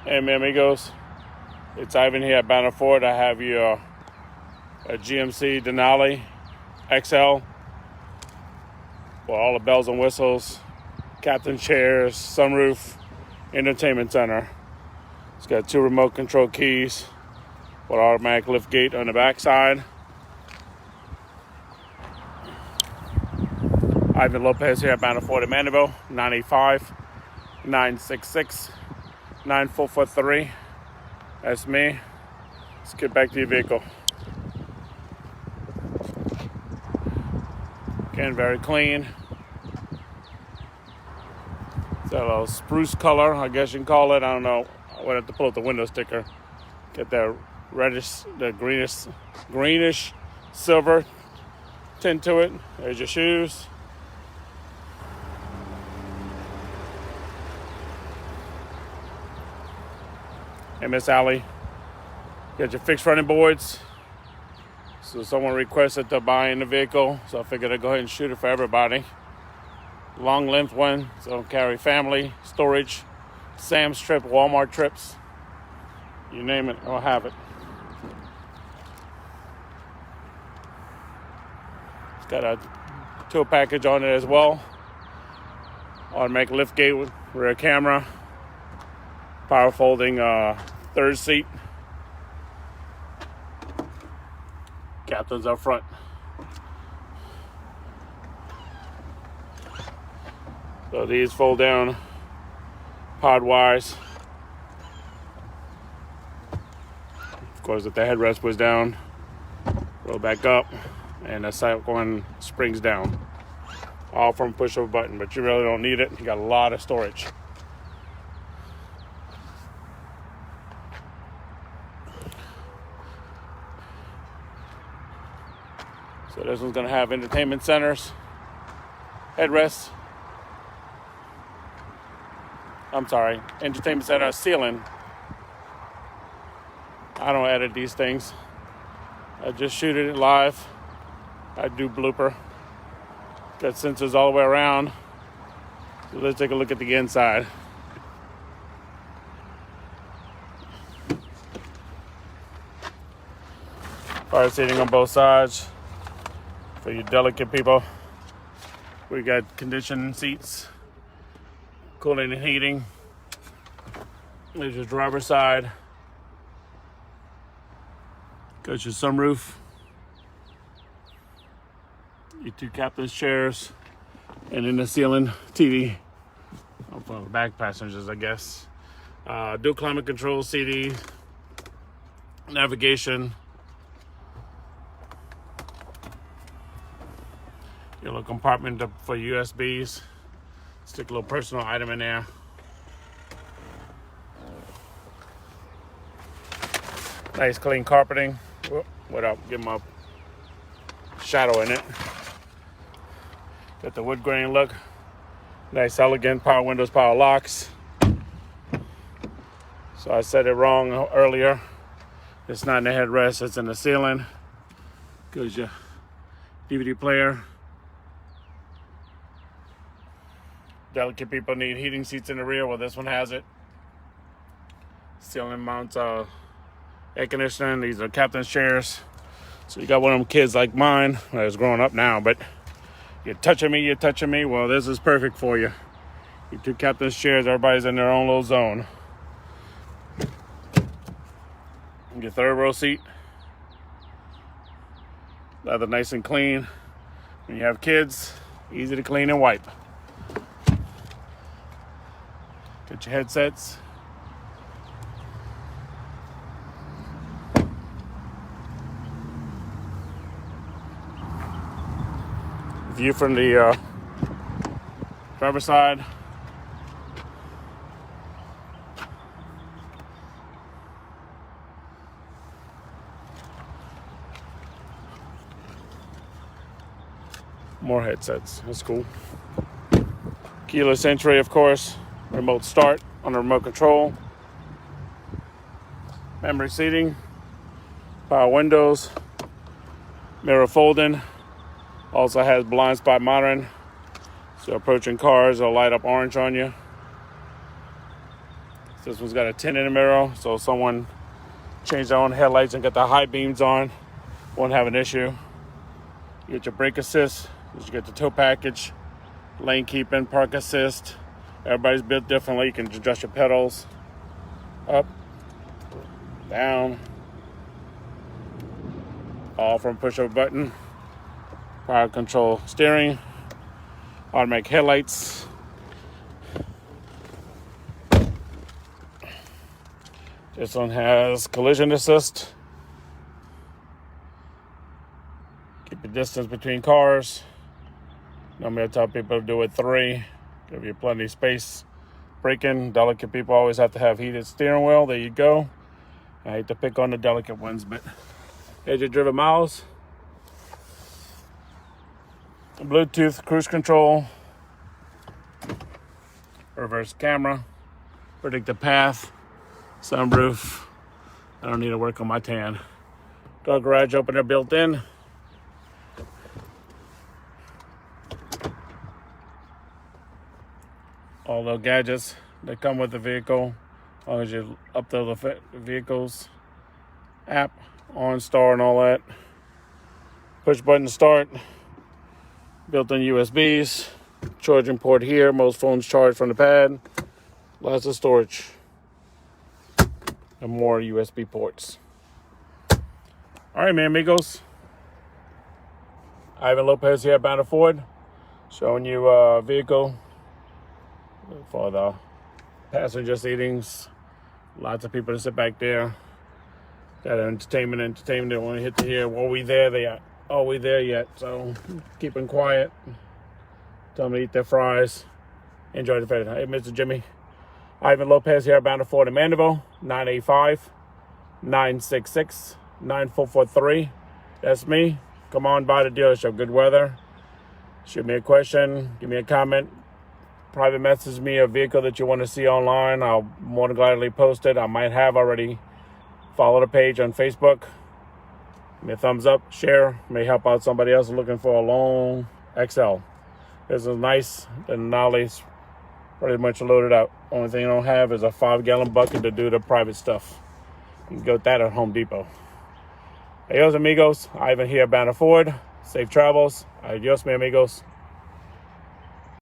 Hey, mi amigos, it's Ivan here at Banner Ford. I have your GMC Denali XL for all the bells and whistles, captain chairs, sunroof, entertainment center. It's got 2 remote control keys with automatic lift gate on the back side. Ivan Lopez here at Banner Ford in Mandeville, 985-966-9443. That's me. Let's get back to your vehicle. Again, very clean. It's a little spruce color, I guess you can call it. I don't know. I would have to pull up the window sticker. Get that reddish, the greenish silver tint to it. There's your shoes. Hey, Miss Allie, got your fixed running boards. So someone requested to buy in the vehicle, so I figured I'd go ahead and shoot it for everybody. Long length one, so carry family, storage, Sam's trip, Walmart trips. You name it, I'll have it. It's got a tow package on it as well. Automatic lift gate with rear camera. Power folding third seat. Captain's up front. So these fold down pod wise. Of course, if the headrest was down, roll back up, and the side one springs down. All from push of a button, but you really don't need it. You got a lot of storage. So this one's gonna have entertainment centers, headrests. Entertainment center ceiling. I don't edit these things. I just shoot it live. I do blooper. Got sensors all the way around. So let's take a look at the inside. Fire seating on both sides. For you delicate people, we got conditioned seats, cooling and heating. There's your driver's side. Got your sunroof. Your 2 captain's chairs. And in the ceiling, TV. For the back passengers, I guess. Dual climate control, CD, navigation. Your little compartment for USBs. Stick a little personal item in there. Nice clean carpeting. Without giving my shadow in it. Got the wood grain look. Nice, elegant power windows, power locks. So I said it wrong earlier. It's not in the headrest, it's in the ceiling. Goes your DVD player. Delicate people need heating seats in the rear. Well, this one has it. Ceiling mounts air conditioning. These are captain's chairs. So you got one of them kids like mine. Well, it's growing up now, but you're touching me. Well, this is perfect for you. Your 2 captain's chairs. Everybody's in their own little zone. Your third row seat. Leather nice and clean. When you have kids, easy to clean and wipe. Get your headsets. View from the driver's side. More headsets. That's cool. Keyless entry, of course. Remote start on the remote control. Memory seating. Power windows. Mirror folding. Also has blind spot monitoring. So approaching cars will light up orange on you. This one's got a tint in the mirror, so if someone changed their own headlights and got the high beams on, won't have an issue. You get your brake assist, you get the tow package, lane keeping, park assist. Everybody's built differently. You can adjust your pedals up, down, all from push of a button. Power control steering, automatic headlights. This one has collision assist. Keep the distance between cars. Normally I tell people to do it 3. Give you plenty of space. Braking, delicate people always have to have heated steering wheel. There you go. I hate to pick on the delicate ones, but here's your driven miles. Bluetooth cruise control. Reverse camera. Predict the path. Sunroof. I don't need to work on my tan. Dog garage opener built in. All the gadgets that come with the vehicle, as long as you upload the vehicle's app, OnStar and all that. Push button to start. Built-in USBs. Charging port here. Most phones charge from the pad. Lots of storage. And more USB ports. All right, man, amigos. Ivan Lopez here at Banner Ford, showing you a vehicle for the passenger seatings. Lots of people to sit back there. Got entertainment. They want to hit to here. Are we there? Are we there yet? So keep them quiet. Tell them to eat their fries. Enjoy the fed. Hey, Mr. Jimmy. Ivan Lopez here at Banner Ford in Mandeville. 985-966-9443. That's me. Come on by the dealership. Good weather. Shoot me a question. Give me a comment. Private message me a vehicle that you want to see online. I'll more than gladly post it. I might have already. Follow the page on Facebook. Give me a thumbs up. Share. May help out somebody else looking for a long XL. This is nice. The Denali's pretty much loaded up. Only thing I don't have is a 5-gallon bucket to do the private stuff. You can get that at Home Depot. Adios, amigos. Ivan here at Banner Ford. Safe travels. Adios, mi amigos.